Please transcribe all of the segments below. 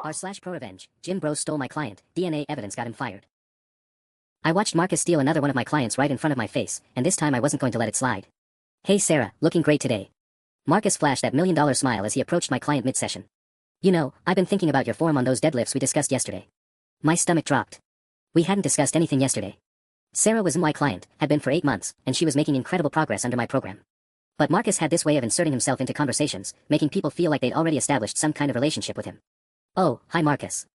r/ProRevenge, Jim Bro stole my client, DNA evidence got him fired. I watched Marcus steal another one of my clients right in front of my face, and this time I wasn't going to let it slide. Hey Sarah, looking great today. Marcus flashed that $1,000,000 smile as he approached my client mid-session. You know, I've been thinking about your form on those deadlifts we discussed yesterday. My stomach dropped. We hadn't discussed anything yesterday. Sarah was my client, had been for 8 months, and she was making incredible progress under my program. But Marcus had this way of inserting himself into conversations, making people feel like they'd already established some kind of relationship with him. Oh, hi Marcus.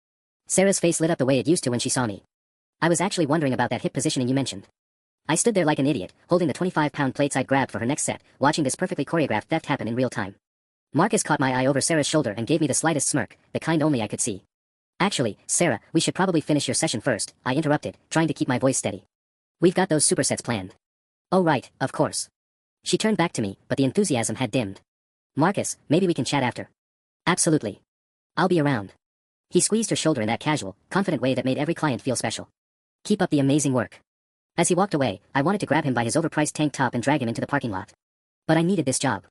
Sarah's face lit up the way it used to when she saw me. I was actually wondering about that hip positioning you mentioned. I stood there like an idiot, holding the 25-pound plates I'd grabbed for her next set, watching this perfectly choreographed theft happen in real time. Marcus caught my eye over Sarah's shoulder and gave me the slightest smirk, the kind only I could see. Actually, Sarah, we should probably finish your session first, I interrupted, trying to keep my voice steady. We've got those supersets planned. Oh right, of course. She turned back to me, but the enthusiasm had dimmed. Marcus, maybe we can chat after. Absolutely. I'll be around. He squeezed her shoulder in that casual, confident way that made every client feel special. Keep up the amazing work. As he walked away, I wanted to grab him by his overpriced tank top and drag him into the parking lot. But I needed this job.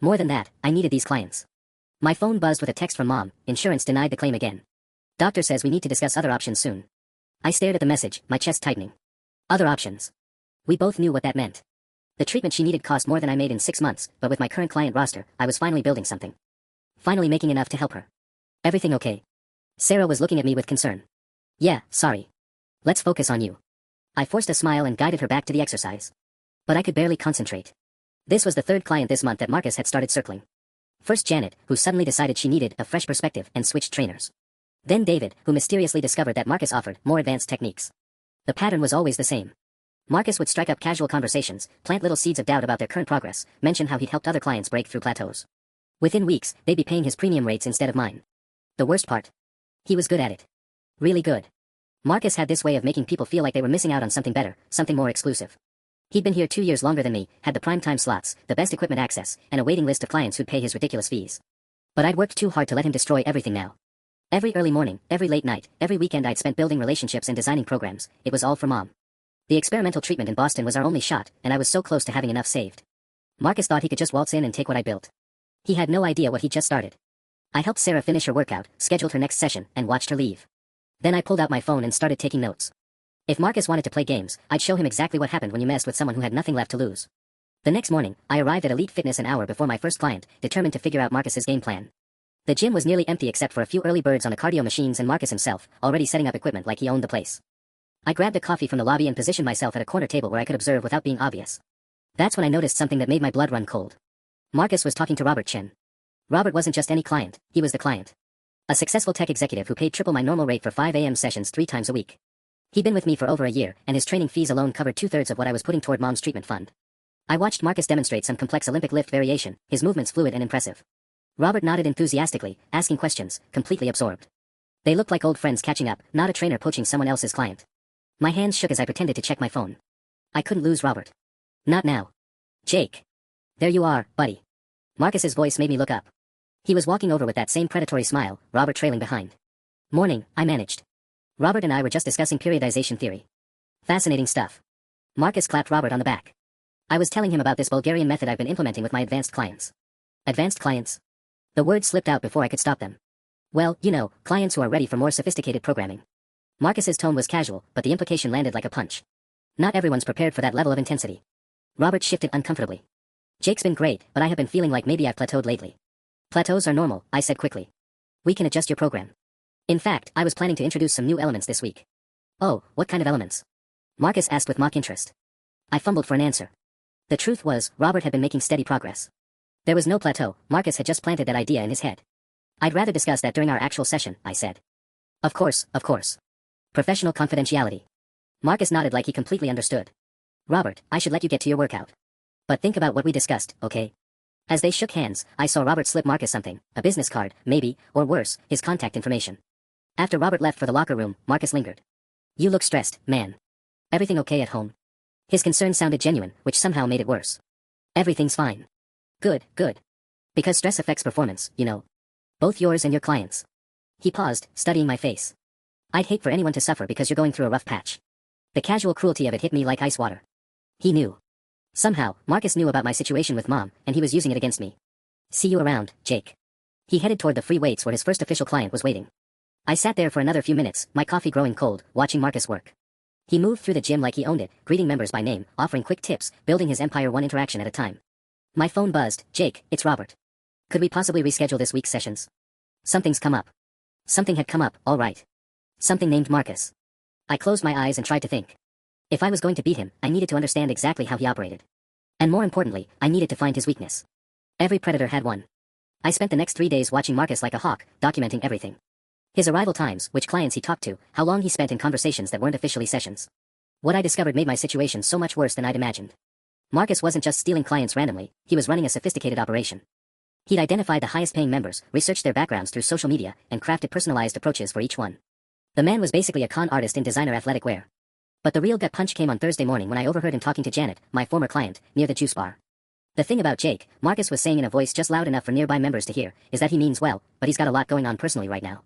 More than that, I needed these clients. My phone buzzed with a text from Mom. Insurance denied the claim again. Doctor says we need to discuss other options soon. I stared at the message, my chest tightening. Other options. We both knew what that meant. The treatment she needed cost more than I made in 6 months, but with my current client roster, I was finally building something. Finally making enough to help her. Everything okay? Sarah was looking at me with concern. Yeah, sorry. Let's focus on you. I forced a smile and guided her back to the exercise. But I could barely concentrate. This was the third client this month that Marcus had started circling. First Janet, who suddenly decided she needed a fresh perspective and switched trainers. Then David, who mysteriously discovered that Marcus offered more advanced techniques. The pattern was always the same. Marcus would strike up casual conversations, plant little seeds of doubt about their current progress, mention how he'd helped other clients break through plateaus. Within weeks, they'd be paying his premium rates instead of mine. The worst part? He was good at it. Really good. Marcus had this way of making people feel like they were missing out on something better, something more exclusive. He'd been here 2 years longer than me, had the prime time slots, the best equipment access, and a waiting list of clients who'd pay his ridiculous fees. But I'd worked too hard to let him destroy everything now. Every early morning, every late night, every weekend I'd spent building relationships and designing programs. It was all for Mom. The experimental treatment in Boston was our only shot, and I was so close to having enough saved. Marcus thought he could just waltz in and take what I built. He had no idea what he'd just started. I helped Sarah finish her workout, scheduled her next session, and watched her leave. Then I pulled out my phone and started taking notes. If Marcus wanted to play games, I'd show him exactly what happened when you messed with someone who had nothing left to lose. The next morning, I arrived at Elite Fitness an hour before my first client, determined to figure out Marcus's game plan. The gym was nearly empty except for a few early birds on the cardio machines and Marcus himself, already setting up equipment like he owned the place. I grabbed a coffee from the lobby and positioned myself at a corner table where I could observe without being obvious. That's when I noticed something that made my blood run cold. Marcus was talking to Robert Chen. Robert wasn't just any client, he was the client. A successful tech executive who paid triple my normal rate for 5 a.m. sessions 3 times a week. He'd been with me for over a year, and his training fees alone covered 2/3 of what I was putting toward Mom's treatment fund. I watched Marcus demonstrate some complex Olympic lift variation, his movements fluid and impressive. Robert nodded enthusiastically, asking questions, completely absorbed. They looked like old friends catching up, not a trainer poaching someone else's client. My hands shook as I pretended to check my phone. I couldn't lose Robert. Not now. Jake. There you are, buddy. Marcus's voice made me look up. He was walking over with that same predatory smile, Robert trailing behind. Morning, I managed. Robert and I were just discussing periodization theory. Fascinating stuff. Marcus clapped Robert on the back. I was telling him about this Bulgarian method I've been implementing with my advanced clients. Advanced clients? The words slipped out before I could stop them. Well, you know, clients who are ready for more sophisticated programming. Marcus's tone was casual, but the implication landed like a punch. Not everyone's prepared for that level of intensity. Robert shifted uncomfortably. Jake's been great, but I have been feeling like maybe I've plateaued lately. Plateaus are normal, I said quickly. We can adjust your program. In fact, I was planning to introduce some new elements this week. Oh, what kind of elements? Marcus asked with mock interest. I fumbled for an answer. The truth was, Robert had been making steady progress. There was no plateau, Marcus had just planted that idea in his head. I'd rather discuss that during our actual session, I said. Of course, of course. Professional confidentiality. Marcus nodded like he completely understood. Robert, I should let you get to your workout. But think about what we discussed, okay? As they shook hands, I saw Robert slip Marcus something, a business card, maybe, or worse, his contact information. After Robert left for the locker room, Marcus lingered. You look stressed, man. Everything okay at home? His concern sounded genuine, which somehow made it worse. Everything's fine. Good, good. Because stress affects performance, you know. Both yours and your clients. He paused, studying my face. I'd hate for anyone to suffer because you're going through a rough patch. The casual cruelty of it hit me like ice water. He knew. Somehow, Marcus knew about my situation with Mom, and he was using it against me. See you around, Jake. He headed toward the free weights where his first official client was waiting. I sat there for another few minutes, my coffee growing cold, watching Marcus work. He moved through the gym like he owned it, greeting members by name, offering quick tips, building his empire one interaction at a time. My phone buzzed. Jake, it's Robert. Could we possibly reschedule this week's sessions? Something's come up. Something had come up, all right. Something named Marcus. I closed my eyes and tried to think. If I was going to beat him, I needed to understand exactly how he operated. And more importantly, I needed to find his weakness. Every predator had one. I spent the next 3 days watching Marcus like a hawk, documenting everything. His arrival times, which clients he talked to, how long he spent in conversations that weren't officially sessions. What I discovered made my situation so much worse than I'd imagined. Marcus wasn't just stealing clients randomly, he was running a sophisticated operation. He'd identified the highest-paying members, researched their backgrounds through social media, and crafted personalized approaches for each one. The man was basically a con artist in designer athletic wear. But the real gut punch came on Thursday morning when I overheard him talking to Janet, my former client, near the juice bar. The thing about Jake, Marcus was saying in a voice just loud enough for nearby members to hear, is that he means well, but he's got a lot going on personally right now.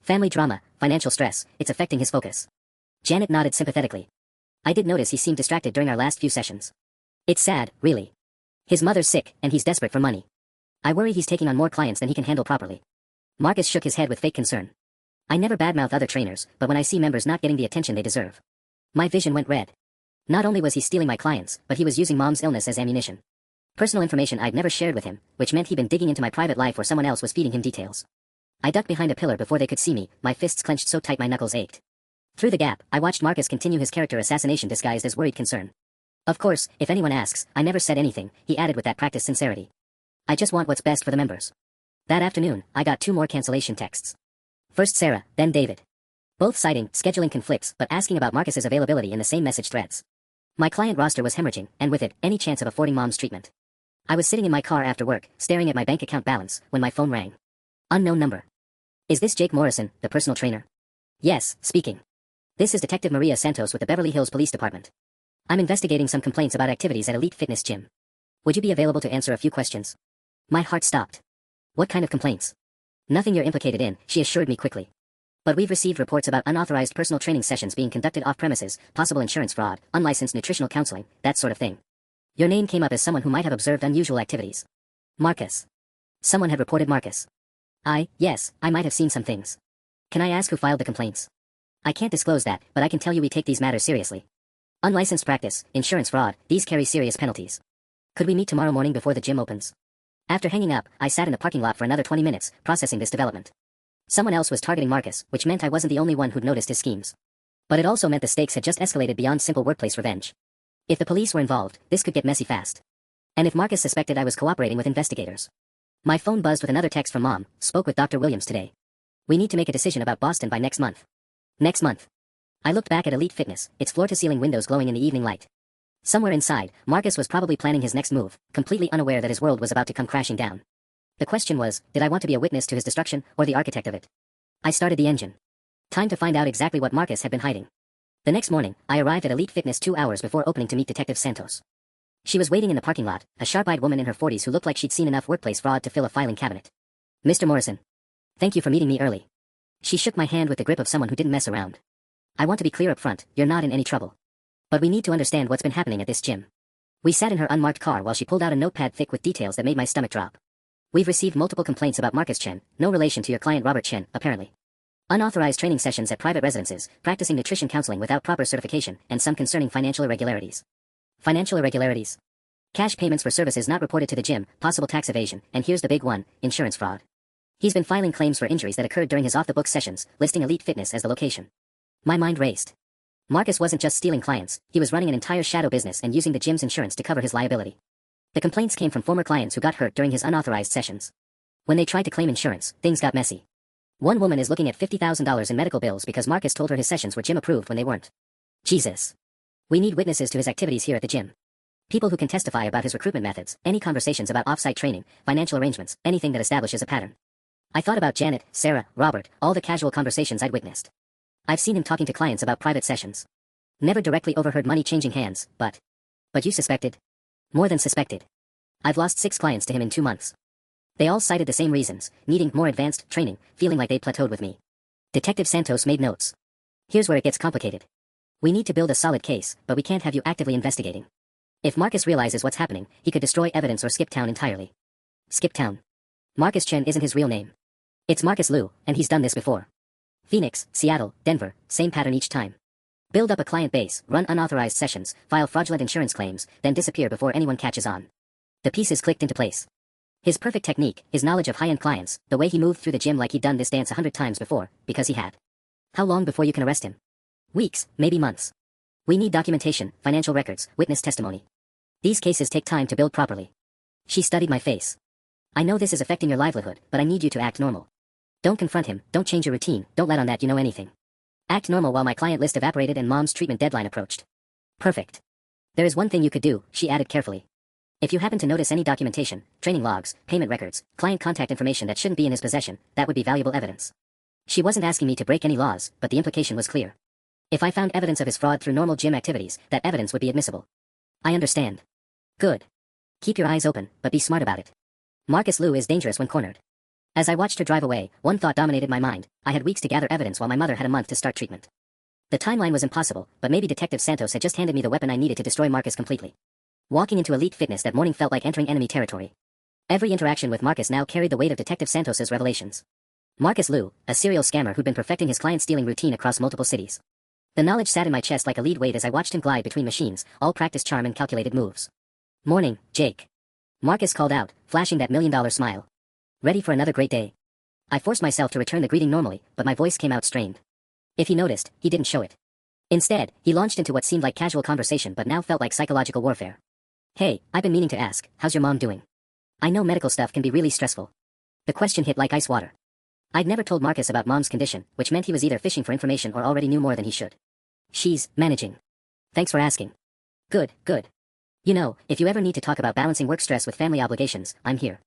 Family drama, financial stress, it's affecting his focus. Janet nodded sympathetically. I did notice he seemed distracted during our last few sessions. It's sad, really. His mother's sick, and he's desperate for money. I worry he's taking on more clients than he can handle properly. Marcus shook his head with fake concern. I never badmouth other trainers, but when I see members not getting the attention they deserve, my vision went red. Not only was he stealing my clients, but he was using Mom's illness as ammunition. Personal information I'd never shared with him, which meant he'd been digging into my private life or someone else was feeding him details. I ducked behind a pillar before they could see me, my fists clenched so tight my knuckles ached. Through the gap, I watched Marcus continue his character assassination disguised as worried concern. Of course, if anyone asks, I never said anything, he added with that practiced sincerity. I just want what's best for the members. That afternoon, I got 2 more cancellation texts. First Sarah, then David. Both citing scheduling conflicts but asking about Marcus's availability in the same message threads. My client roster was hemorrhaging, and with it, any chance of affording Mom's treatment. I was sitting in my car after work, staring at my bank account balance, when my phone rang. Unknown number. Is this Jake Morrison, the personal trainer? Yes, speaking. This is Detective Maria Santos with the Beverly Hills Police Department. I'm investigating some complaints about activities at Elite Fitness Gym. Would you be available to answer a few questions? My heart stopped. What kind of complaints? Nothing you're implicated in, she assured me quickly. But we've received reports about unauthorized personal training sessions being conducted off-premises, possible insurance fraud, unlicensed nutritional counseling, that sort of thing. Your name came up as someone who might have observed unusual activities. Marcus. Someone had reported Marcus. Yes, I might have seen some things. Can I ask who filed the complaints? I can't disclose that, but I can tell you we take these matters seriously. Unlicensed practice, insurance fraud, these carry serious penalties. Could we meet tomorrow morning before the gym opens? After hanging up, I sat in the parking lot for another 20 minutes, processing this development. Someone else was targeting Marcus, which meant I wasn't the only one who'd noticed his schemes. But it also meant the stakes had just escalated beyond simple workplace revenge. If the police were involved, this could get messy fast. And if Marcus suspected I was cooperating with investigators. My phone buzzed with another text from Mom, spoke with Dr. Williams today. We need to make a decision about Boston by next month. Next month. I looked back at Elite Fitness, its floor-to-ceiling windows glowing in the evening light. Somewhere inside, Marcus was probably planning his next move, completely unaware that his world was about to come crashing down. The question was, did I want to be a witness to his destruction, or the architect of it? I started the engine. Time to find out exactly what Marcus had been hiding. The next morning, I arrived at Elite Fitness 2 hours before opening to meet Detective Santos. She was waiting in the parking lot, a sharp-eyed woman in her 40s who looked like she'd seen enough workplace fraud to fill a filing cabinet. Mr. Morrison. Thank you for meeting me early. She shook my hand with the grip of someone who didn't mess around. I want to be clear up front, you're not in any trouble. But we need to understand what's been happening at this gym. We sat in her unmarked car while she pulled out a notepad thick with details that made my stomach drop. We've received multiple complaints about Marcus Chen, no relation to your client Robert Chen, apparently. Unauthorized training sessions at private residences, practicing nutrition counseling without proper certification, and some concerning financial irregularities. Financial irregularities. Cash payments for services not reported to the gym, possible tax evasion, and here's the big one, insurance fraud. He's been filing claims for injuries that occurred during his off-the-books sessions, listing Elite Fitness as the location. My mind raced. Marcus wasn't just stealing clients, he was running an entire shadow business and using the gym's insurance to cover his liability. The complaints came from former clients who got hurt during his unauthorized sessions. When they tried to claim insurance, things got messy. One woman is looking at $50,000 in medical bills because Marcus told her his sessions were gym-approved when they weren't. Jesus. We need witnesses to his activities here at the gym. People who can testify about his recruitment methods, any conversations about off-site training, financial arrangements, anything that establishes a pattern. I thought about Janet, Sarah, Robert, all the casual conversations I'd witnessed. I've seen him talking to clients about private sessions. Never directly overheard money changing hands, but you suspected? More than suspected. I've lost 6 clients to him in 2 months. They all cited the same reasons, needing more advanced training, feeling like they'd plateaued with me. Detective Santos made notes. Here's where it gets complicated. We need to build a solid case, but we can't have you actively investigating. If Marcus realizes what's happening, he could destroy evidence or skip town entirely. Skip town. Marcus Chen isn't his real name. It's Marcus Liu, and he's done this before. Phoenix, Seattle, Denver, same pattern each time. Build up a client base, run unauthorized sessions, file fraudulent insurance claims, then disappear before anyone catches on. The pieces clicked into place. His perfect technique, his knowledge of high-end clients, the way he moved through the gym like he'd done this dance 100 times before, because he had. How long before you can arrest him? Weeks, maybe months. We need documentation, financial records, witness testimony. These cases take time to build properly. She studied my face. I know this is affecting your livelihood, but I need you to act normal. Don't confront him, don't change your routine, don't let on that you know anything. Act normal while my client list evaporated and mom's treatment deadline approached. Perfect. There is one thing you could do, she added carefully. If you happen to notice any documentation, training logs, payment records, client contact information that shouldn't be in his possession, that would be valuable evidence. She wasn't asking me to break any laws, but the implication was clear. If I found evidence of his fraud through normal gym activities, that evidence would be admissible. I understand. Good. Keep your eyes open, but be smart about it. Marcus Liu is dangerous when cornered. As I watched her drive away, one thought dominated my mind. I had weeks to gather evidence while my mother had a month to start treatment. The timeline was impossible, but maybe Detective Santos had just handed me the weapon I needed to destroy Marcus completely. Walking into Elite Fitness that morning felt like entering enemy territory. Every interaction with Marcus now carried the weight of Detective Santos's revelations. Marcus Liu, a serial scammer who'd been perfecting his client-stealing routine across multiple cities. The knowledge sat in my chest like a lead weight as I watched him glide between machines, all practiced charm and calculated moves. Morning, Jake. Marcus called out, flashing that million-dollar smile. Ready for another great day? I forced myself to return the greeting normally, but my voice came out strained. If he noticed, he didn't show it. Instead, he launched into what seemed like casual conversation but now felt like psychological warfare. Hey, I've been meaning to ask, how's your mom doing? I know medical stuff can be really stressful. The question hit like ice water. I'd never told Marcus about mom's condition, which meant he was either fishing for information or already knew more than he should. She's managing. Thanks for asking. Good, good. You know, if you ever need to talk about balancing work stress with family obligations, I'm here.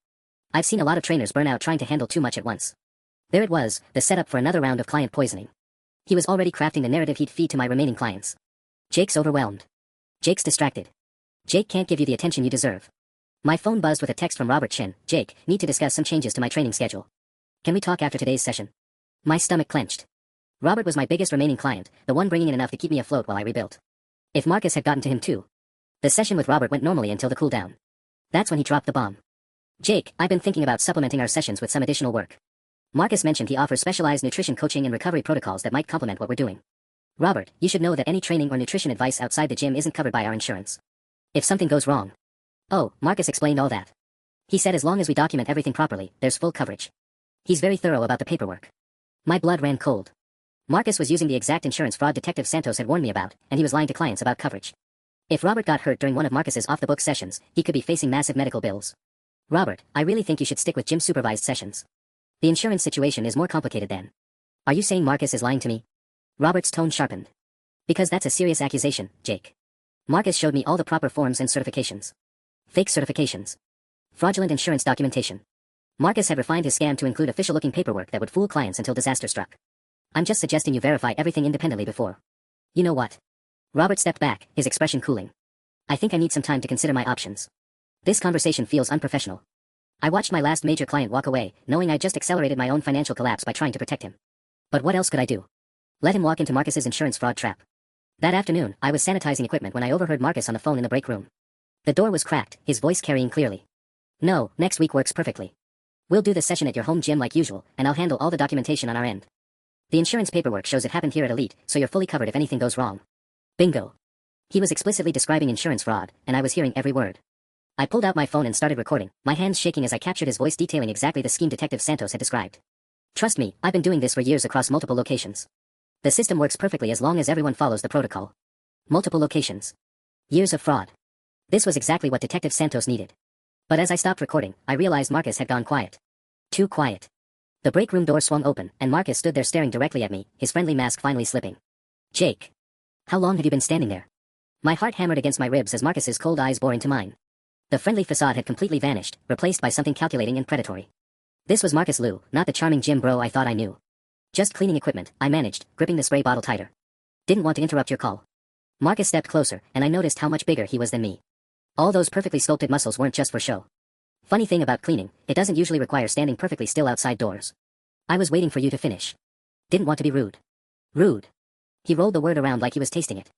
I've seen a lot of trainers burn out trying to handle too much at once. There it was, the setup for another round of client poisoning. He was already crafting the narrative he'd feed to my remaining clients. Jake's overwhelmed. Jake's distracted. Jake can't give you the attention you deserve. My phone buzzed with a text from Robert Chin. Jake, need to discuss some changes to my training schedule. Can we talk after today's session? My stomach clenched. Robert was my biggest remaining client, the one bringing in enough to keep me afloat while I rebuilt. If Marcus had gotten to him too. The session with Robert went normally until the cool down. That's when he dropped the bomb. Jake, I've been thinking about supplementing our sessions with some additional work. Marcus mentioned he offers specialized nutrition coaching and recovery protocols that might complement what we're doing. Robert, you should know that any training or nutrition advice outside the gym isn't covered by our insurance. If something goes wrong. Oh, Marcus explained all that. He said as long as we document everything properly, there's full coverage. He's very thorough about the paperwork. My blood ran cold. Marcus was using the exact insurance fraud Detective Santos had warned me about, and he was lying to clients about coverage. If Robert got hurt during one of Marcus's off-the-book sessions, he could be facing massive medical bills. Robert, I really think you should stick with gym-supervised sessions. The insurance situation is more complicated than. Are you saying Marcus is lying to me? Robert's tone sharpened. Because that's a serious accusation, Jake. Marcus showed me all the proper forms and certifications. Fake certifications. Fraudulent insurance documentation. Marcus had refined his scam to include official-looking paperwork that would fool clients until disaster struck. I'm just suggesting you verify everything independently before. You know what? Robert stepped back, his expression cooling. I think I need some time to consider my options. This conversation feels unprofessional. I watched my last major client walk away, knowing I just accelerated my own financial collapse by trying to protect him. But what else could I do? Let him walk into Marcus's insurance fraud trap. That afternoon, I was sanitizing equipment when I overheard Marcus on the phone in the break room. The door was cracked, his voice carrying clearly. No, next week works perfectly. We'll do the session at your home gym like usual, and I'll handle all the documentation on our end. The insurance paperwork shows it happened here at Elite, so you're fully covered if anything goes wrong. Bingo. He was explicitly describing insurance fraud, and I was hearing every word. I pulled out my phone and started recording, my hands shaking as I captured his voice detailing exactly the scheme Detective Santos had described. Trust me, I've been doing this for years across multiple locations. The system works perfectly as long as everyone follows the protocol. Multiple locations. Years of fraud. This was exactly what Detective Santos needed. But as I stopped recording, I realized Marcus had gone quiet. Too quiet. The break room door swung open, and Marcus stood there staring directly at me, his friendly mask finally slipping. Jake. How long have you been standing there? My heart hammered against my ribs as Marcus's cold eyes bore into mine. The friendly facade had completely vanished, replaced by something calculating and predatory. This was Marcus Liu, not the charming gym bro I thought I knew. Just cleaning equipment, I managed, gripping the spray bottle tighter. Didn't want to interrupt your call. Marcus stepped closer, and I noticed how much bigger he was than me. All those perfectly sculpted muscles weren't just for show. Funny thing about cleaning, it doesn't usually require standing perfectly still outside doors. I was waiting for you to finish. Didn't want to be rude. Rude. He rolled the word around like he was tasting it.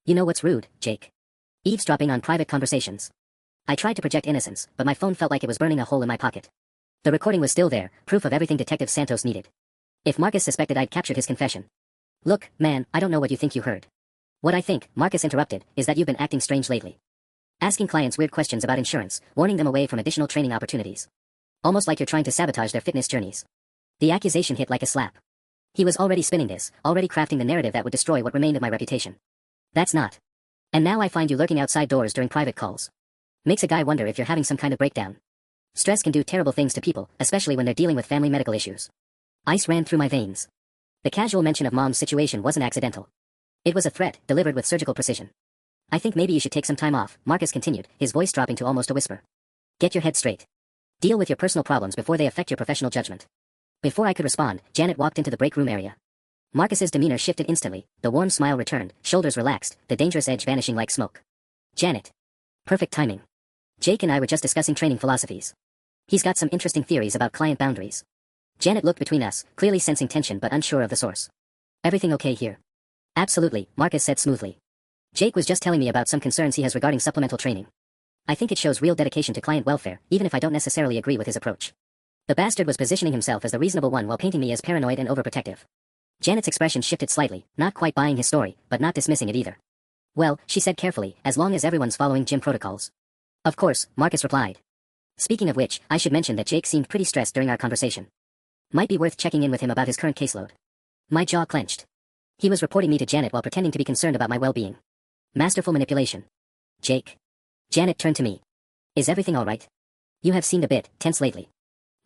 You know what's rude, Jake? Eavesdropping on private conversations. I tried to project innocence, but my phone felt like it was burning a hole in my pocket. The recording was still there, proof of everything Detective Santos needed. If Marcus suspected I'd captured his confession. Look, man, I don't know what you think you heard. What I think, Marcus interrupted, is that you've been acting strange lately. Asking clients weird questions about insurance, warning them away from additional training opportunities. Almost like you're trying to sabotage their fitness journeys. The accusation hit like a slap. He was already spinning this, already crafting the narrative that would destroy what remained of my reputation. That's not. And now I find you lurking outside doors during private calls. Makes a guy wonder if you're having some kind of breakdown. Stress can do terrible things to people, especially when they're dealing with family medical issues. Ice ran through my veins. The casual mention of Mom's situation wasn't accidental. It was a threat, delivered with surgical precision. I think maybe you should take some time off, Marcus continued, his voice dropping to almost a whisper. Get your head straight. Deal with your personal problems before they affect your professional judgment. Before I could respond, Janet walked into the break room area. Marcus's demeanor shifted instantly, the warm smile returned, shoulders relaxed, the dangerous edge vanishing like smoke. Janet. Perfect timing. Jake and I were just discussing training philosophies. He's got some interesting theories about client boundaries. Janet looked between us, clearly sensing tension but unsure of the source. Everything okay here? Absolutely, Marcus said smoothly. Jake was just telling me about some concerns he has regarding supplemental training. I think it shows real dedication to client welfare, even if I don't necessarily agree with his approach. The bastard was positioning himself as the reasonable one while painting me as paranoid and overprotective. Janet's expression shifted slightly, not quite buying his story, but not dismissing it either. Well, she said carefully, as long as everyone's following gym protocols. Of course, Marcus replied. Speaking of which, I should mention that Jake seemed pretty stressed during our conversation. Might be worth checking in with him about his current caseload. My jaw clenched. He was reporting me to Janet while pretending to be concerned about my well-being. Masterful manipulation. Jake. Janet turned to me. Is everything all right? You have seemed a bit tense lately.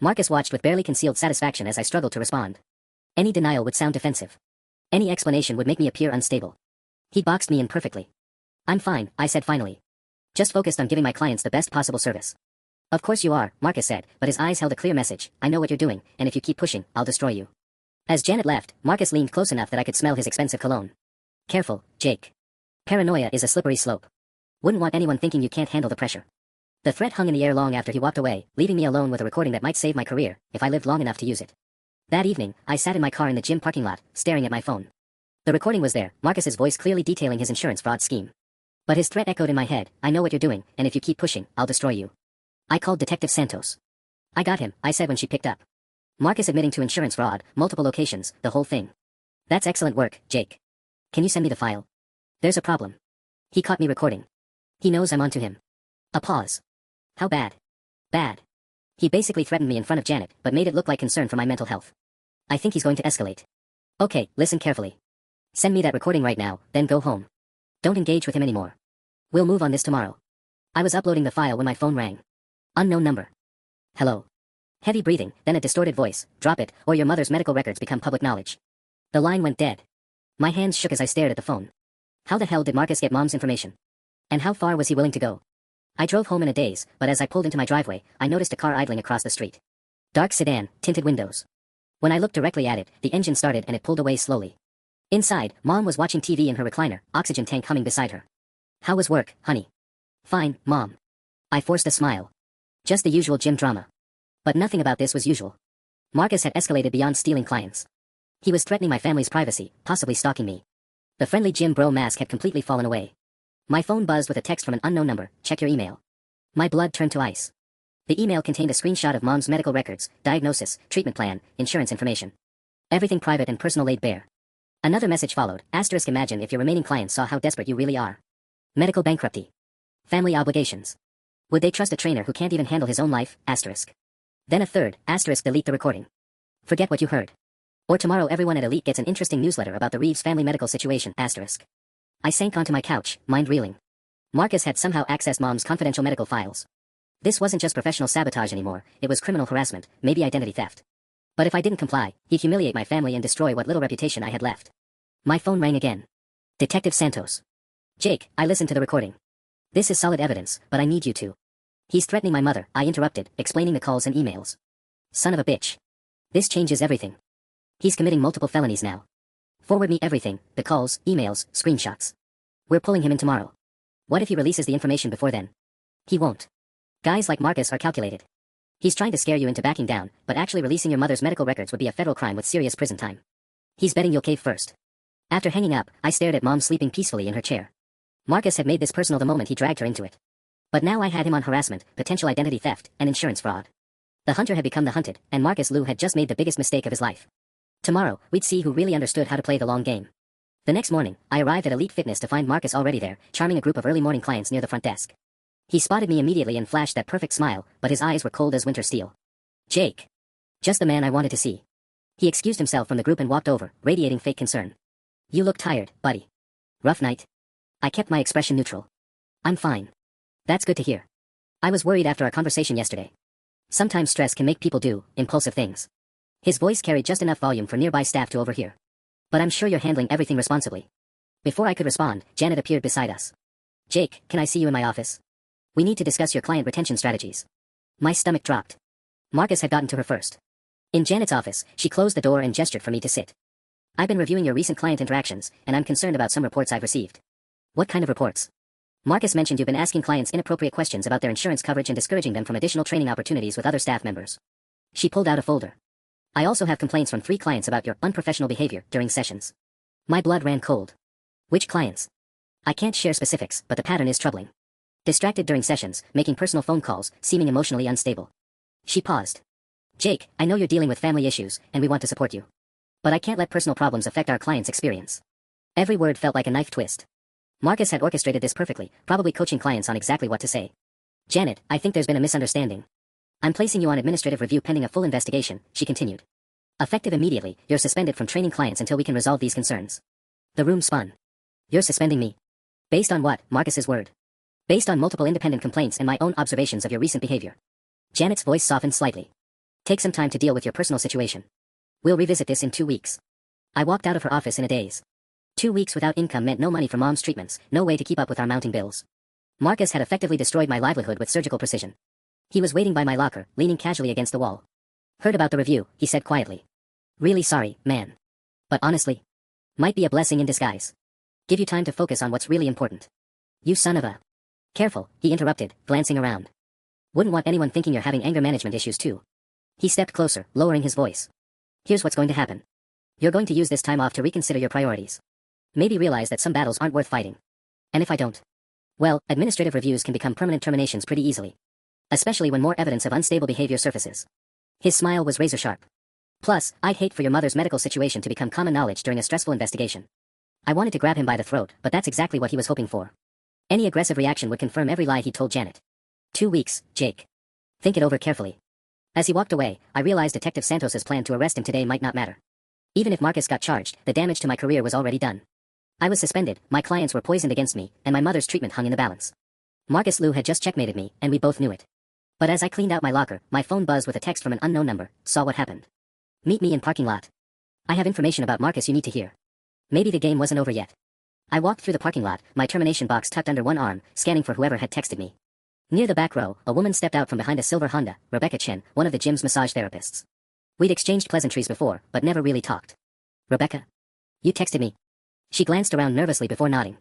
Marcus watched with barely concealed satisfaction as I struggled to respond. Any denial would sound defensive. Any explanation would make me appear unstable. He boxed me in perfectly. I'm fine, I said finally. Just focused on giving my clients the best possible service. Of course you are, Marcus said, but his eyes held a clear message. I know what you're doing, and if you keep pushing, I'll destroy you. As Janet left, Marcus leaned close enough that I could smell his expensive cologne. Careful, Jake. Paranoia is a slippery slope. Wouldn't want anyone thinking you can't handle the pressure. The threat hung in the air long after he walked away, leaving me alone with a recording that might save my career, if I lived long enough to use it. That evening, I sat in my car in the gym parking lot, staring at my phone. The recording was there, Marcus's voice clearly detailing his insurance fraud scheme. But his threat echoed in my head. I know what you're doing, and if you keep pushing, I'll destroy you. I called Detective Santos. I got him, I said when she picked up. Marcus admitting to insurance fraud, multiple locations, the whole thing. That's excellent work, Jake. Can you send me the file? There's a problem. He caught me recording. He knows I'm onto him. A pause. How bad? Bad. He basically threatened me in front of Janet, but made it look like concern for my mental health. I think he's going to escalate. Okay, listen carefully. Send me that recording right now, then go home. Don't engage with him anymore. We'll move on this tomorrow. I was uploading the file when my phone rang. Unknown number. Hello. Heavy breathing, then a distorted voice. Drop it, or your mother's medical records become public knowledge. The line went dead. My hands shook as I stared at the phone. How the hell did Marcus get Mom's information? And how far was he willing to go? I drove home in a daze, but as I pulled into my driveway, I noticed a car idling across the street. Dark sedan, tinted windows. When I looked directly at it, the engine started and it pulled away slowly. Inside, Mom was watching TV in her recliner, oxygen tank humming beside her. How was work, honey? Fine, Mom. I forced a smile. Just the usual gym drama. But nothing about this was usual. Marcus had escalated beyond stealing clients. He was threatening my family's privacy, possibly stalking me. The friendly gym bro mask had completely fallen away. My phone buzzed with a text from an unknown number. Check your email. My blood turned to ice. The email contained a screenshot of Mom's medical records, diagnosis, treatment plan, insurance information. Everything private and personal laid bare. Another message followed. Asterisk, imagine if your remaining clients saw how desperate you really are. Medical bankruptcy. Family obligations. Would they trust a trainer who can't even handle his own life? Asterisk. Then a third. Asterisk, delete the recording. Forget what you heard. Or tomorrow everyone at Elite gets an interesting newsletter about the Reeves family medical situation. Asterisk. I sank onto my couch, mind reeling. Marcus had somehow accessed Mom's confidential medical files. This wasn't just professional sabotage anymore, it was criminal harassment, maybe identity theft. But if I didn't comply, he'd humiliate my family and destroy what little reputation I had left. My phone rang again. Detective Santos. Jake, I listened to the recording. This is solid evidence, but I need you to. He's threatening my mother, I interrupted, explaining the calls and emails. Son of a bitch. This changes everything. He's committing multiple felonies now. Forward me everything, the calls, emails, screenshots. We're pulling him in tomorrow. What if he releases the information before then? He won't. Guys like Marcus are calculated. He's trying to scare you into backing down, but actually releasing your mother's medical records would be a federal crime with serious prison time. He's betting you'll cave first. After hanging up, I stared at Mom sleeping peacefully in her chair. Marcus had made this personal the moment he dragged her into it. But now I had him on harassment, potential identity theft, and insurance fraud. The hunter had become the hunted, and Marcus Liu had just made the biggest mistake of his life. Tomorrow, we'd see who really understood how to play the long game. The next morning, I arrived at Elite Fitness to find Marcus already there, charming a group of early morning clients near the front desk. He spotted me immediately and flashed that perfect smile, but his eyes were cold as winter steel. Jake. Just the man I wanted to see. He excused himself from the group and walked over, radiating fake concern. You look tired, buddy. Rough night? I kept my expression neutral. I'm fine. That's good to hear. I was worried after our conversation yesterday. Sometimes stress can make people do impulsive things. His voice carried just enough volume for nearby staff to overhear. But I'm sure you're handling everything responsibly. Before I could respond, Janet appeared beside us. Jake, can I see you in my office? We need to discuss your client retention strategies. My stomach dropped. Marcus had gotten to her first. In Janet's office, she closed the door and gestured for me to sit. I've been reviewing your recent client interactions, and I'm concerned about some reports I've received. What kind of reports? Marcus mentioned you've been asking clients inappropriate questions about their insurance coverage and discouraging them from additional training opportunities with other staff members. She pulled out a folder. I also have complaints from 3 clients about your unprofessional behavior during sessions. My blood ran cold. Which clients? I can't share specifics, but the pattern is troubling. Distracted during sessions, making personal phone calls, seeming emotionally unstable. She paused. Jake, I know you're dealing with family issues, and we want to support you. But I can't let personal problems affect our clients' experience. Every word felt like a knife twist. Marcus had orchestrated this perfectly, probably coaching clients on exactly what to say. Janet, I think there's been a misunderstanding. I'm placing you on administrative review pending a full investigation, she continued. Effective immediately, you're suspended from training clients until we can resolve these concerns. The room spun. You're suspending me? Based on what, Marcus's word? Based on multiple independent complaints and my own observations of your recent behavior. Janet's voice softened slightly. Take some time to deal with your personal situation. We'll revisit this in 2 weeks. I walked out of her office in a daze. 2 weeks without income meant no money for mom's treatments, no way to keep up with our mounting bills. Marcus had effectively destroyed my livelihood with surgical precision. He was waiting by my locker, leaning casually against the wall. Heard about the review, he said quietly. Really sorry, man. But honestly, might be a blessing in disguise. Give you time to focus on what's really important. You son of a... Careful, he interrupted, glancing around. Wouldn't want anyone thinking you're having anger management issues too. He stepped closer, lowering his voice. Here's what's going to happen. You're going to use this time off to reconsider your priorities. Maybe realize that some battles aren't worth fighting. And if I don't? Well, administrative reviews can become permanent terminations pretty easily. Especially when more evidence of unstable behavior surfaces. His smile was razor sharp. Plus, I'd hate for your mother's medical situation to become common knowledge during a stressful investigation. I wanted to grab him by the throat, but that's exactly what he was hoping for. Any aggressive reaction would confirm every lie he told Janet. 2 weeks, Jake. Think it over carefully. As he walked away, I realized Detective Santos's plan to arrest him today might not matter. Even if Marcus got charged, the damage to my career was already done. I was suspended, my clients were poisoned against me, and my mother's treatment hung in the balance. Marcus Liu had just checkmated me, and we both knew it. But as I cleaned out my locker, my phone buzzed with a text from an unknown number. Saw what happened. Meet me in parking lot. I have information about Marcus you need to hear. Maybe the game wasn't over yet. I walked through the parking lot, my termination box tucked under one arm, scanning for whoever had texted me. Near the back row, a woman stepped out from behind a silver Honda, Rebecca Chen, one of the gym's massage therapists. We'd exchanged pleasantries before, but never really talked. Rebecca? You texted me. She glanced around nervously before nodding.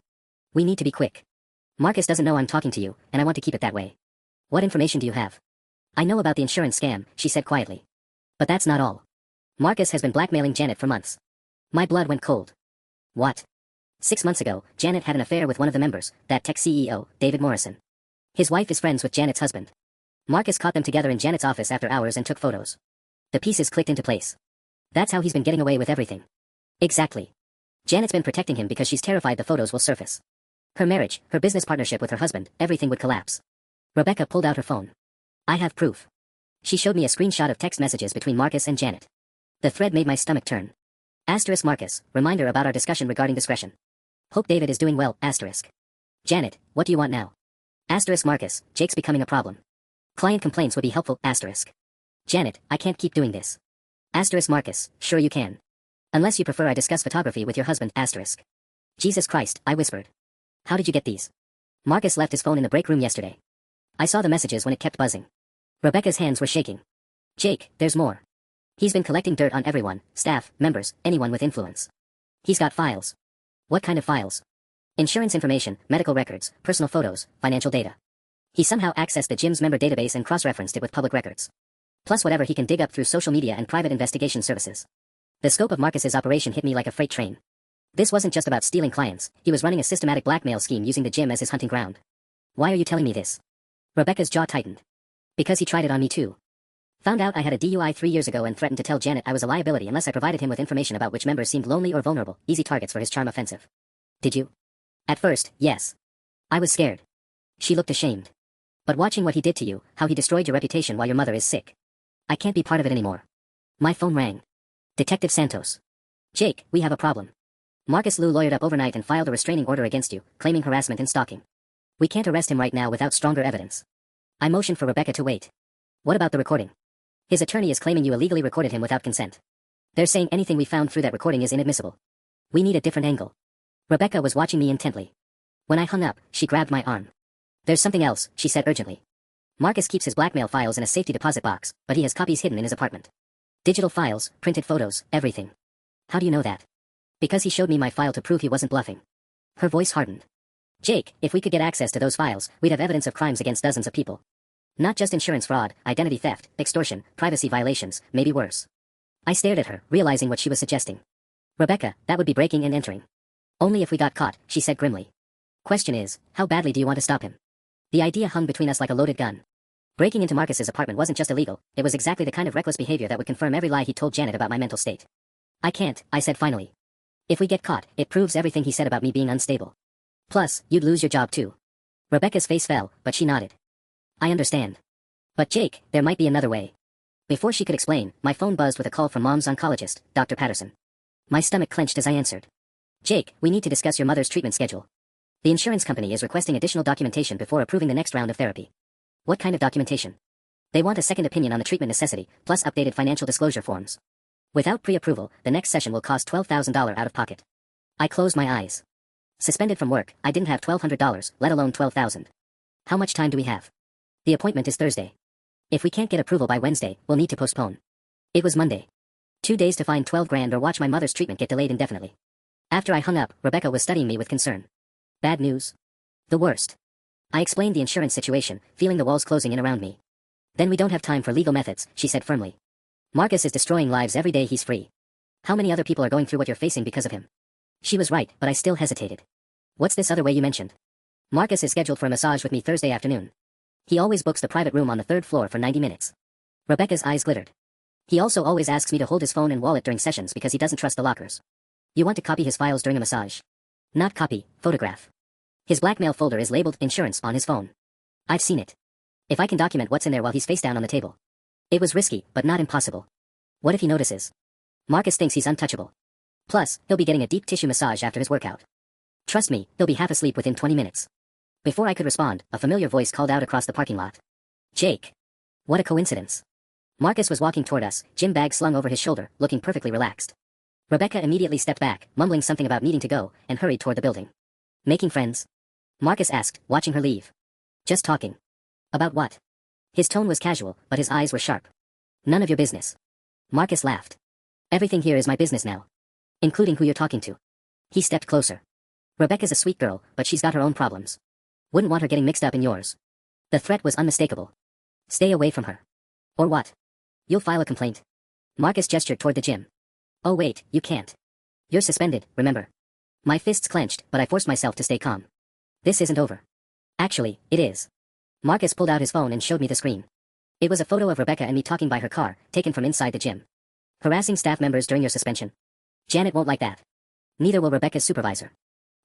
We need to be quick. Marcus doesn't know I'm talking to you, and I want to keep it that way. What information do you have? I know about the insurance scam, she said quietly. But that's not all. Marcus has been blackmailing Janet for months. My blood went cold. What? 6 months ago, Janet had an affair with one of the members, that tech CEO, David Morrison. His wife is friends with Janet's husband. Marcus caught them together in Janet's office after hours and took photos. The pieces clicked into place. That's how he's been getting away with everything. Exactly. Janet's been protecting him because she's terrified the photos will surface. Her marriage, her business partnership with her husband, everything would collapse. Rebecca pulled out her phone. I have proof. She showed me a screenshot of text messages between Marcus and Janet. The thread made my stomach turn. Asterisk Marcus, reminder about our discussion regarding discretion. Hope David is doing well, asterisk. Janet, what do you want now? Asterisk Marcus, Jake's becoming a problem. Client complaints would be helpful, asterisk. Janet, I can't keep doing this. Asterisk Marcus, sure you can. Unless you prefer I discuss photography with your husband, asterisk. Jesus Christ, I whispered. How did you get these? Marcus left his phone in the break room yesterday. I saw the messages when it kept buzzing. Rebecca's hands were shaking. Jake, there's more. He's been collecting dirt on everyone, staff, members, anyone with influence. He's got files. What kind of files? Insurance information, medical records, personal photos, financial data. He somehow accessed the gym's member database and cross-referenced it with public records. Plus whatever he can dig up through social media and private investigation services. The scope of Marcus's operation hit me like a freight train. This wasn't just about stealing clients, he was running a systematic blackmail scheme using the gym as his hunting ground. Why are you telling me this? Rebecca's jaw tightened. Because he tried it on me too. Found out I had a DUI 3 years ago and threatened to tell Janet I was a liability unless I provided him with information about which members seemed lonely or vulnerable, easy targets for his charm offensive. Did you? At first, yes. I was scared. She looked ashamed. But watching what he did to you, how he destroyed your reputation while your mother is sick. I can't be part of it anymore. My phone rang. Detective Santos. Jake, we have a problem. Marcus Liu lawyered up overnight and filed a restraining order against you, claiming harassment and stalking. We can't arrest him right now without stronger evidence. I motioned for Rebecca to wait. What about the recording? His attorney is claiming you illegally recorded him without consent. They're saying anything we found through that recording is inadmissible. We need a different angle. Rebecca was watching me intently. When I hung up, she grabbed my arm. There's something else, she said urgently. Marcus keeps his blackmail files in a safety deposit box, but he has copies hidden in his apartment. Digital files, printed photos, everything. How do you know that? Because he showed me my file to prove he wasn't bluffing. Her voice hardened. Jake, if we could get access to those files, we'd have evidence of crimes against dozens of people. Not just insurance fraud, identity theft, extortion, privacy violations, maybe worse. I stared at her, realizing what she was suggesting. Rebecca, that would be breaking and entering. Only if we got caught, she said grimly. Question is, how badly do you want to stop him? The idea hung between us like a loaded gun. Breaking into Marcus's apartment wasn't just illegal, it was exactly the kind of reckless behavior that would confirm every lie he told Janet about my mental state. I can't, I said finally. If we get caught, it proves everything he said about me being unstable. Plus, you'd lose your job too. Rebecca's face fell, but she nodded. I understand. But Jake, there might be another way. Before she could explain, my phone buzzed with a call from Mom's oncologist, Dr. Patterson. My stomach clenched as I answered. Jake, we need to discuss your mother's treatment schedule. The insurance company is requesting additional documentation before approving the next round of therapy. What kind of documentation? They want a second opinion on the treatment necessity, plus updated financial disclosure forms. Without pre-approval, the next session will cost $12,000 out of pocket. I closed my eyes. Suspended from work, I didn't have $1,200, let alone $12,000. How much time do we have? The appointment is Thursday. If we can't get approval by Wednesday, we'll need to postpone. It was Monday. 2 days to find 12 grand or watch my mother's treatment get delayed indefinitely. After I hung up, Rebecca was studying me with concern. Bad news? The worst. I explained the insurance situation, feeling the walls closing in around me. Then we don't have time for legal methods, she said firmly. Marcus is destroying lives every day he's free. How many other people are going through what you're facing because of him? She was right, but I still hesitated. What's this other way you mentioned? Marcus is scheduled for a massage with me Thursday afternoon. He always books the private room on the 3rd floor for 90 minutes. Rebecca's eyes glittered. He also always asks me to hold his phone and wallet during sessions because he doesn't trust the lockers. You want to copy his files during a massage? Not copy, photograph. His blackmail folder is labeled insurance on his phone. I've seen it. If I can document what's in there while he's face down on the table. It was risky, but not impossible. What if he notices? Marcus thinks he's untouchable. Plus, he'll be getting a deep tissue massage after his workout. Trust me, he'll be half asleep within 20 minutes. Before I could respond, a familiar voice called out across the parking lot. Jake. What a coincidence. Marcus was walking toward us, gym bag slung over his shoulder, looking perfectly relaxed. Rebecca immediately stepped back, mumbling something about needing to go, and hurried toward the building. Making friends? Marcus asked, watching her leave. Just talking. About what? His tone was casual, but his eyes were sharp. None of your business. Marcus laughed. Everything here is my business now. Including who you're talking to. He stepped closer. Rebecca's a sweet girl, but she's got her own problems. Wouldn't want her getting mixed up in yours. The threat was unmistakable. Stay away from her. Or what? You'll file a complaint. Marcus gestured toward the gym. Oh wait, you can't. You're suspended, remember? My fists clenched, but I forced myself to stay calm. This isn't over. Actually, it is. Marcus pulled out his phone and showed me the screen. It was a photo of Rebecca and me talking by her car, taken from inside the gym. Harassing staff members during your suspension? Janet won't like that. Neither will Rebecca's supervisor.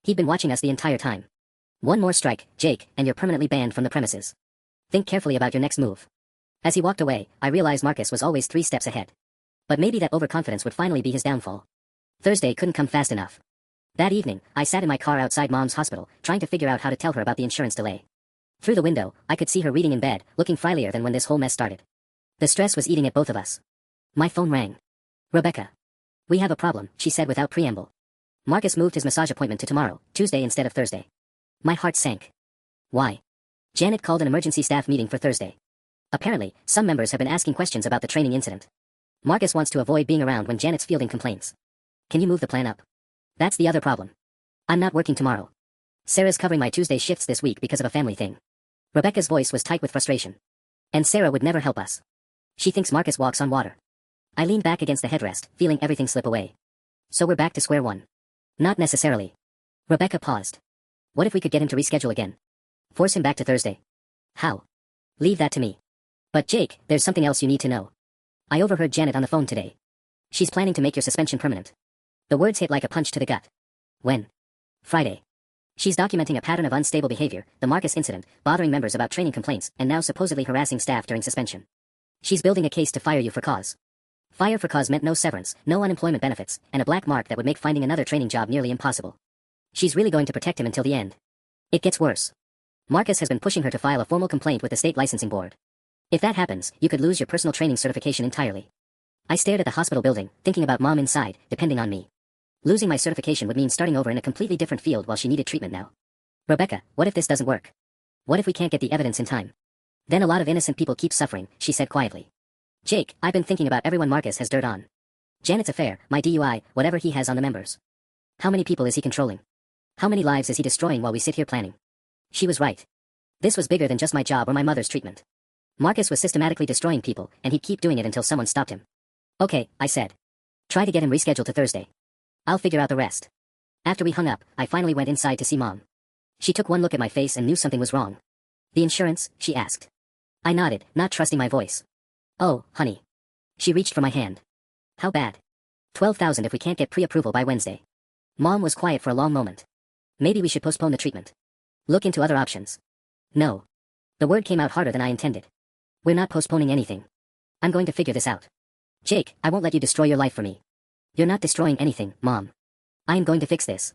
He'd been watching us the entire time. One more strike, Jake, and you're permanently banned from the premises. Think carefully about your next move. As he walked away, I realized Marcus was always 3 steps ahead. But maybe that overconfidence would finally be his downfall. Thursday couldn't come fast enough. That evening, I sat in my car outside Mom's hospital, trying to figure out how to tell her about the insurance delay. Through the window, I could see her reading in bed, looking frighlier than when this whole mess started. The stress was eating at both of us. My phone rang. Rebecca. We have a problem, she said without preamble. Marcus moved his massage appointment to tomorrow, Tuesday instead of Thursday. My heart sank. Why? Janet called an emergency staff meeting for Thursday. Apparently, some members have been asking questions about the training incident. Marcus wants to avoid being around when Janet's fielding complaints. Can you move the plan up? That's the other problem. I'm not working tomorrow. Sarah's covering my Tuesday shifts this week because of a family thing. Rebecca's voice was tight with frustration. And Sarah would never help us. She thinks Marcus walks on water. I leaned back against the headrest, feeling everything slip away. So we're back to square one. Not necessarily. Rebecca paused. What if we could get him to reschedule again? Force him back to Thursday. How? Leave that to me. But Jake, there's something else you need to know. I overheard Janet on the phone today. She's planning to make your suspension permanent. The words hit like a punch to the gut. When? Friday. She's documenting a pattern of unstable behavior, the Marcus incident, bothering members about training complaints, and now supposedly harassing staff during suspension. She's building a case to fire you for cause. Fire for cause meant no severance, no unemployment benefits, and a black mark that would make finding another training job nearly impossible. She's really going to protect him until the end. It gets worse. Marcus has been pushing her to file a formal complaint with the state licensing board. If that happens, you could lose your personal training certification entirely. I stared at the hospital building, thinking about Mom inside, depending on me. Losing my certification would mean starting over in a completely different field while she needed treatment now. Rebecca, what if this doesn't work? What if we can't get the evidence in time? Then a lot of innocent people keep suffering, she said quietly. Jake, I've been thinking about everyone Marcus has dirt on. Janet's affair, my DUI, whatever he has on the members. How many people is he controlling? How many lives is he destroying while we sit here planning? She was right. This was bigger than just my job or my mother's treatment. Marcus was systematically destroying people, and he'd keep doing it until someone stopped him. Okay, I said. Try to get him rescheduled to Thursday. I'll figure out the rest. After we hung up, I finally went inside to see Mom. She took one look at my face and knew something was wrong. The insurance? She asked. I nodded, not trusting my voice. Oh, honey. She reached for my hand. How bad? 12,000 if we can't get pre-approval by Wednesday. Mom was quiet for a long moment. Maybe we should postpone the treatment. Look into other options. No. The word came out harder than I intended. We're not postponing anything. I'm going to figure this out. Jake, I won't let you destroy your life for me. You're not destroying anything, Mom. I am going to fix this.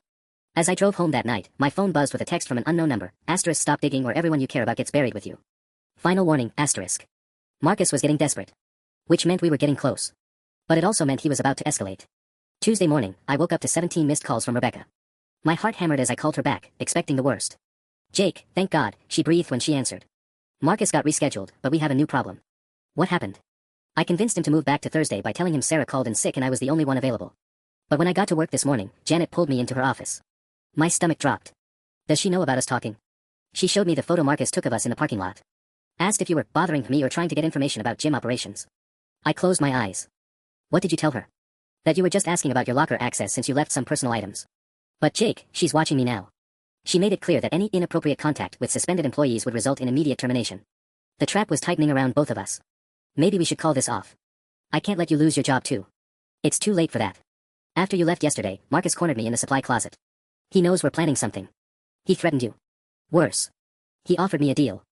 As I drove home that night, my phone buzzed with a text from an unknown number, *, stop digging or everyone you care about gets buried with you. Final warning, *. Marcus was getting desperate. Which meant we were getting close. But it also meant he was about to escalate. Tuesday morning, I woke up to 17 missed calls from Rebecca. My heart hammered as I called her back, expecting the worst. Jake, thank God, she breathed when she answered. Marcus got rescheduled, but we have a new problem. What happened? I convinced him to move back to Thursday by telling him Sarah called in sick and I was the only one available. But when I got to work this morning, Janet pulled me into her office. My stomach dropped. Does she know about us talking? She showed me the photo Marcus took of us in the parking lot. Asked if you were bothering me or trying to get information about gym operations. I closed my eyes. What did you tell her? That you were just asking about your locker access since you left some personal items. But Jake, she's watching me now. She made it clear that any inappropriate contact with suspended employees would result in immediate termination. The trap was tightening around both of us. Maybe we should call this off. I can't let you lose your job too. It's too late for that. After you left yesterday, Marcus cornered me in the supply closet. He knows we're planning something. He threatened you. Worse. He offered me a deal.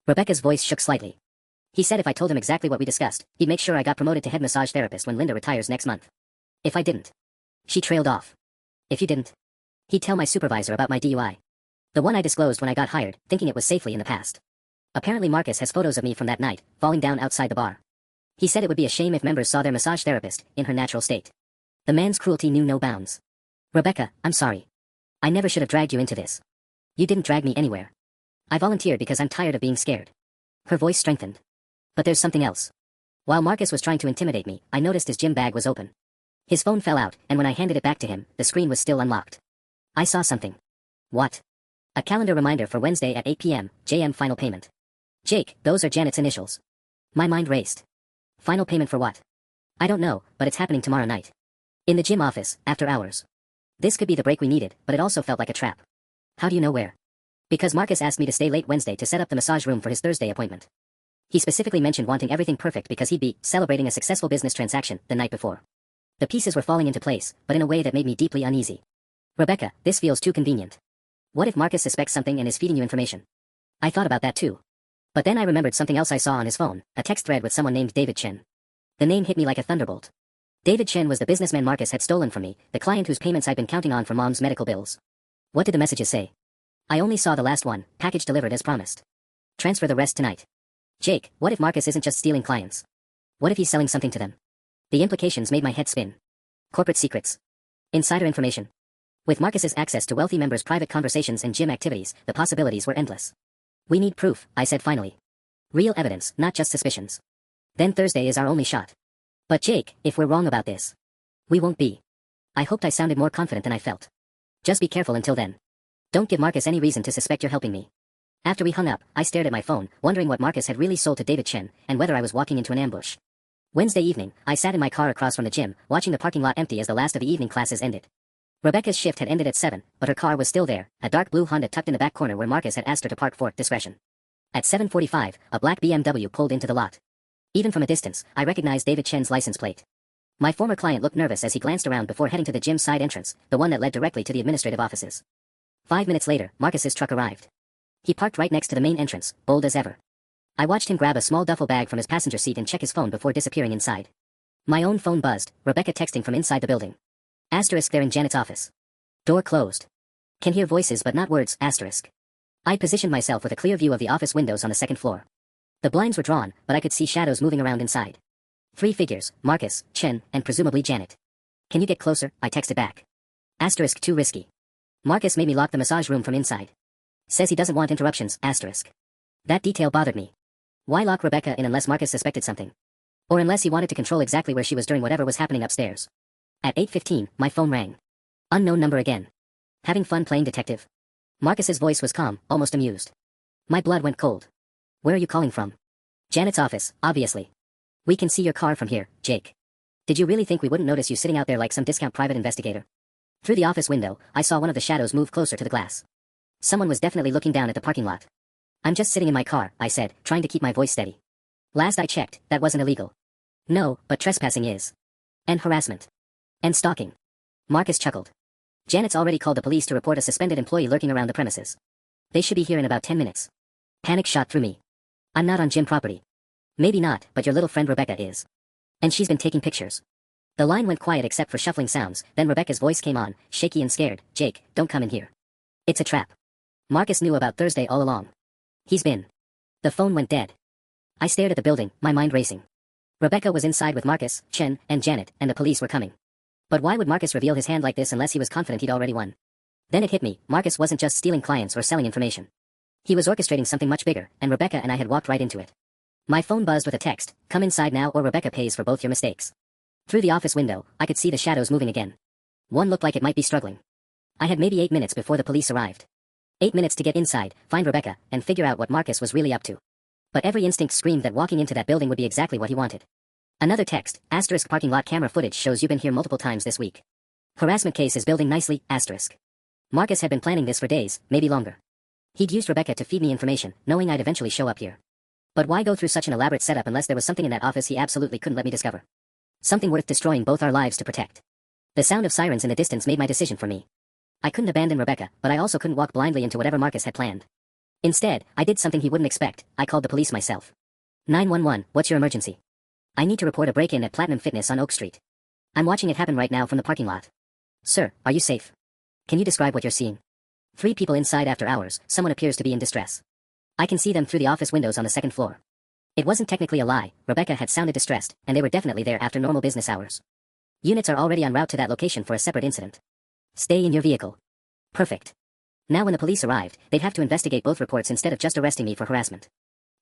Rebecca's voice shook slightly. He said if I told him exactly what we discussed, he'd make sure I got promoted to head massage therapist when Linda retires next month. If I didn't. She trailed off. If you didn't. He'd tell my supervisor about my DUI. The one I disclosed when I got hired, thinking it was safely in the past. Apparently Marcus has photos of me from that night, falling down outside the bar. He said it would be a shame if members saw their massage therapist, in her natural state. The man's cruelty knew no bounds. Rebecca, I'm sorry. I never should have dragged you into this. You didn't drag me anywhere. I volunteered because I'm tired of being scared. Her voice strengthened. But there's something else. While Marcus was trying to intimidate me, I noticed his gym bag was open. His phone fell out, and when I handed it back to him, the screen was still unlocked. I saw something. What? A calendar reminder for Wednesday at 8 p.m., JM final payment. Jake, those are Janet's initials. My mind raced. Final payment for what? I don't know, but it's happening tomorrow night. In the gym office, after hours. This could be the break we needed, but it also felt like a trap. How do you know where? Because Marcus asked me to stay late Wednesday to set up the massage room for his Thursday appointment. He specifically mentioned wanting everything perfect because he'd be celebrating a successful business transaction the night before. The pieces were falling into place, but in a way that made me deeply uneasy. Rebecca, this feels too convenient. What if Marcus suspects something and is feeding you information? I thought about that too. But then I remembered something else I saw on his phone, a text thread with someone named David Chen. The name hit me like a thunderbolt. David Chen was the businessman Marcus had stolen from me, the client whose payments I'd been counting on for Mom's medical bills. What did the messages say? I only saw the last one, package delivered as promised. Transfer the rest tonight. Jake, what if Marcus isn't just stealing clients? What if he's selling something to them? The implications made my head spin. Corporate secrets. Insider information. With Marcus's access to wealthy members' private conversations and gym activities, the possibilities were endless. We need proof, I said finally. Real evidence, not just suspicions. Then Thursday is our only shot. But Jake, if we're wrong about this, we won't be. I hoped I sounded more confident than I felt. Just be careful until then. Don't give Marcus any reason to suspect you're helping me. After we hung up, I stared at my phone, wondering what Marcus had really sold to David Chen, and whether I was walking into an ambush. Wednesday evening, I sat in my car across from the gym, watching the parking lot empty as the last of the evening classes ended. Rebecca's shift had ended at 7, but her car was still there, a dark blue Honda tucked in the back corner where Marcus had asked her to park for discretion. At 7:45, a black BMW pulled into the lot. Even from a distance, I recognized David Chen's license plate. My former client looked nervous as he glanced around before heading to the gym side entrance, the one that led directly to the administrative offices. 5 minutes later, Marcus's truck arrived. He parked right next to the main entrance, bold as ever. I watched him grab a small duffel bag from his passenger seat and check his phone before disappearing inside. My own phone buzzed, Rebecca texting from inside the building. Asterisk there in Janet's office. Door closed. Can hear voices but not words, asterisk. I positioned myself with a clear view of the office windows on the second floor. The blinds were drawn, but I could see shadows moving around inside. 3 figures, Marcus, Chen, and presumably Janet. Can you get closer? I texted back. Asterisk too risky. Marcus made me lock the massage room from inside. Says he doesn't want interruptions, asterisk. That detail bothered me. Why lock Rebecca in unless Marcus suspected something? Or unless he wanted to control exactly where she was during whatever was happening upstairs. At 8:15, my phone rang. Unknown number again. Having fun playing detective? Marcus's voice was calm, almost amused. My blood went cold. Where are you calling from? Janet's office, obviously. We can see your car from here, Jake. Did you really think we wouldn't notice you sitting out there like some discount private investigator? Through the office window, I saw one of the shadows move closer to the glass. Someone was definitely looking down at the parking lot. I'm just sitting in my car, I said, trying to keep my voice steady. Last I checked, that wasn't illegal. No, but trespassing is. And harassment. And stalking. Marcus chuckled. Janet's already called the police to report a suspended employee lurking around the premises. They should be here in about 10 minutes. Panic shot through me. I'm not on gym property. Maybe not, but your little friend Rebecca is. And she's been taking pictures. The line went quiet except for shuffling sounds, then Rebecca's voice came on, shaky and scared. Jake, don't come in here. It's a trap. Marcus knew about Thursday all along. He's been. The phone went dead. I stared at the building, my mind racing. Rebecca was inside with Marcus, Chen, and Janet, and the police were coming. But why would Marcus reveal his hand like this unless he was confident he'd already won? Then it hit me, Marcus wasn't just stealing clients or selling information. He was orchestrating something much bigger, and Rebecca and I had walked right into it. My phone buzzed with a text, come inside now or Rebecca pays for both your mistakes. Through the office window, I could see the shadows moving again. One looked like it might be struggling. I had maybe 8 minutes before the police arrived. 8 minutes to get inside, find Rebecca, and figure out what Marcus was really up to. But every instinct screamed that walking into that building would be exactly what he wanted. Another text, asterisk parking lot camera footage shows you've been here multiple times this week. Harassment case is building nicely, asterisk. Marcus had been planning this for days, maybe longer. He'd used Rebecca to feed me information, knowing I'd eventually show up here. But why go through such an elaborate setup unless there was something in that office he absolutely couldn't let me discover? Something worth destroying both our lives to protect. The sound of sirens in the distance made my decision for me. I couldn't abandon Rebecca, but I also couldn't walk blindly into whatever Marcus had planned. Instead, I did something he wouldn't expect. I called the police myself. 911, what's your emergency? I need to report a break-in at Platinum Fitness on Oak Street. I'm watching it happen right now from the parking lot. Sir, are you safe? Can you describe what you're seeing? 3 people inside after hours, someone appears to be in distress. I can see them through the office windows on the second floor. It wasn't technically a lie, Rebecca had sounded distressed, and they were definitely there after normal business hours. Units are already en route to that location for a separate incident. Stay in your vehicle. Perfect. Now when the police arrived, they'd have to investigate both reports instead of just arresting me for harassment.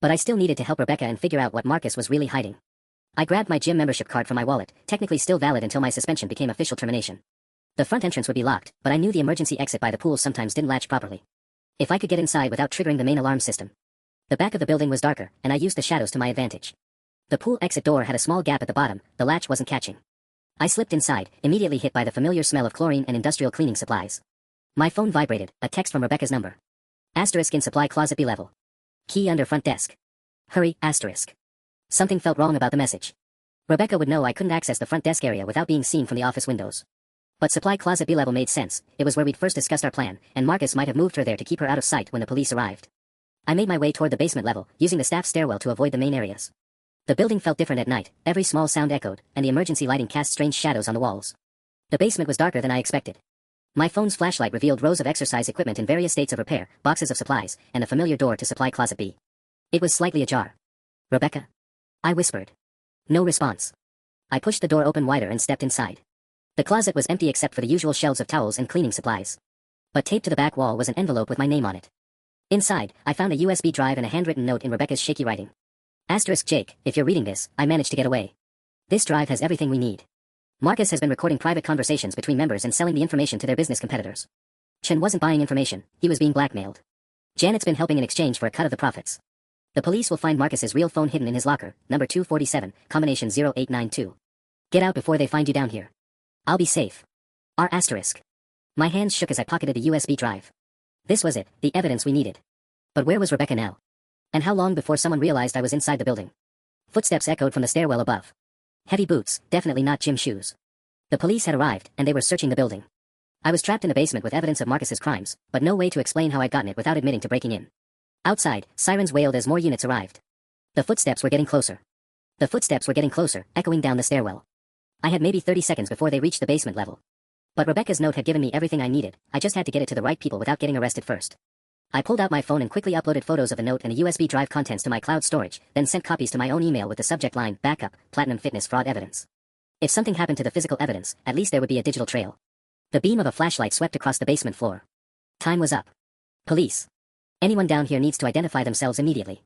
But I still needed to help Rebecca and figure out what Marcus was really hiding. I grabbed my gym membership card from my wallet, technically still valid until my suspension became official termination. The front entrance would be locked, but I knew the emergency exit by the pool sometimes didn't latch properly. If I could get inside without triggering the main alarm system. The back of the building was darker, and I used the shadows to my advantage. The pool exit door had a small gap at the bottom, the latch wasn't catching. I slipped inside, immediately hit by the familiar smell of chlorine and industrial cleaning supplies. My phone vibrated, a text from Rebecca's number. Asterisk in supply closet B level. Key under front desk. Hurry, asterisk. Something felt wrong about the message. Rebecca would know I couldn't access the front desk area without being seen from the office windows. But supply closet B level made sense, it was where we'd first discussed our plan, and Marcus might have moved her there to keep her out of sight when the police arrived. I made my way toward the basement level, using the staff stairwell to avoid the main areas. The building felt different at night, every small sound echoed, and the emergency lighting cast strange shadows on the walls. The basement was darker than I expected. My phone's flashlight revealed rows of exercise equipment in various states of repair, boxes of supplies, and a familiar door to supply closet B. It was slightly ajar. Rebecca? I whispered. No response. I pushed the door open wider and stepped inside. The closet was empty except for the usual shelves of towels and cleaning supplies. But taped to the back wall was an envelope with my name on it. Inside, I found a USB drive and a handwritten note in Rebecca's shaky writing. Asterisk Jake, if you're reading this, I managed to get away. This drive has everything we need. Marcus has been recording private conversations between members and selling the information to their business competitors. Chen wasn't buying information, he was being blackmailed. Janet's been helping in exchange for a cut of the profits. The police will find Marcus's real phone hidden in his locker, number 247, combination 0892. Get out before they find you down here. I'll be safe. R asterisk. My hands shook as I pocketed the USB drive. This was it, the evidence we needed. But where was Rebecca now? And how long before someone realized I was inside the building? Footsteps echoed from the stairwell above. Heavy boots, definitely not gym shoes. The police had arrived, and they were searching the building. I was trapped in a basement with evidence of Marcus's crimes, but no way to explain how I'd gotten it without admitting to breaking in. Outside, sirens wailed as more units arrived. The footsteps were getting closer. The footsteps were getting closer, echoing down the stairwell. I had maybe 30 seconds before they reached the basement level. But Rebecca's note had given me everything I needed. I just had to get it to the right people without getting arrested first. I pulled out my phone and quickly uploaded photos of the note and a USB drive contents to my cloud storage, then sent copies to my own email with the subject line, backup, Platinum Fitness fraud evidence. If something happened to the physical evidence, at least there would be a digital trail. The beam of a flashlight swept across the basement floor. Time was up. Police. Anyone down here needs to identify themselves immediately.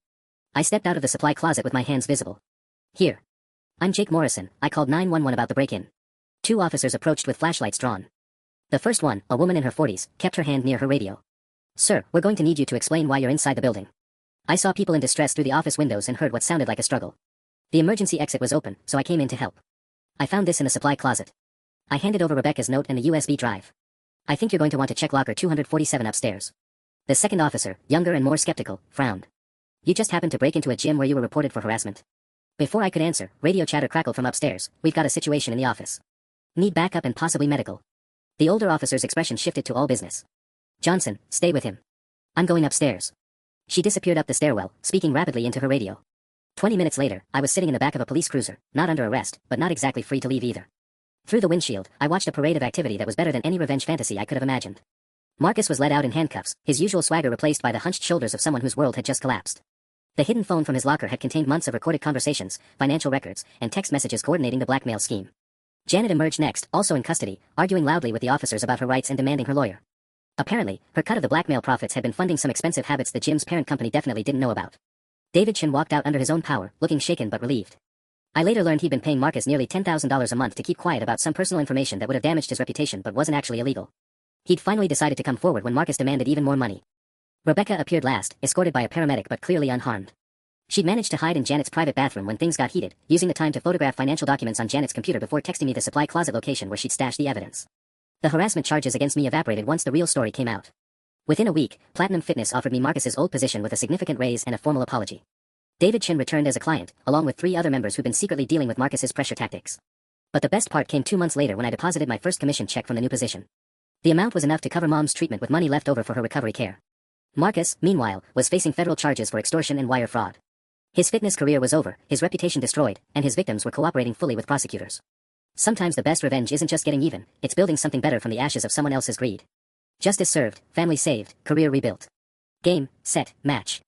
I stepped out of the supply closet with my hands visible. Here. I'm Jake Morrison. I called 911 about the break-in. 2 officers approached with flashlights drawn. The first one, a woman in her 40s, kept her hand near her radio. Sir, we're going to need you to explain why you're inside the building. I saw people in distress through the office windows and heard what sounded like a struggle. The emergency exit was open, so I came in to help. I found this in the supply closet. I handed over Rebecca's note and the USB drive. I think you're going to want to check locker 247 upstairs. The second officer, younger and more skeptical, frowned. You just happened to break into a gym where you were reported for harassment. Before I could answer, radio chatter crackled from upstairs. We've got a situation in the office. Need backup and possibly medical. The older officer's expression shifted to all business. Johnson, stay with him. I'm going upstairs. She disappeared up the stairwell, speaking rapidly into her radio. 20 minutes later, I was sitting in the back of a police cruiser, not under arrest, but not exactly free to leave either. Through the windshield, I watched a parade of activity that was better than any revenge fantasy I could have imagined. Marcus was led out in handcuffs, his usual swagger replaced by the hunched shoulders of someone whose world had just collapsed. The hidden phone from his locker had contained months of recorded conversations, financial records, and text messages coordinating the blackmail scheme. Janet emerged next, also in custody, arguing loudly with the officers about her rights and demanding her lawyer. Apparently, her cut of the blackmail profits had been funding some expensive habits the gym's parent company definitely didn't know about. David Chin walked out under his own power, looking shaken but relieved. I later learned he'd been paying Marcus nearly $10,000 a month to keep quiet about some personal information that would have damaged his reputation but wasn't actually illegal. He'd finally decided to come forward when Marcus demanded even more money. Rebecca appeared last, escorted by a paramedic but clearly unharmed. She'd managed to hide in Janet's private bathroom when things got heated, using the time to photograph financial documents on Janet's computer before texting me the supply closet location where she'd stashed the evidence. The harassment charges against me evaporated once the real story came out. Within a week, Platinum Fitness offered me Marcus's old position with a significant raise and a formal apology. David Chin returned as a client, along with 3 other members who'd been secretly dealing with Marcus's pressure tactics. But the best part came 2 months later when I deposited my first commission check from the new position. The amount was enough to cover Mom's treatment with money left over for her recovery care. Marcus, meanwhile, was facing federal charges for extortion and wire fraud. His fitness career was over, his reputation destroyed, and his victims were cooperating fully with prosecutors. Sometimes the best revenge isn't just getting even, it's building something better from the ashes of someone else's greed. Justice served, family saved, career rebuilt. Game, set, match.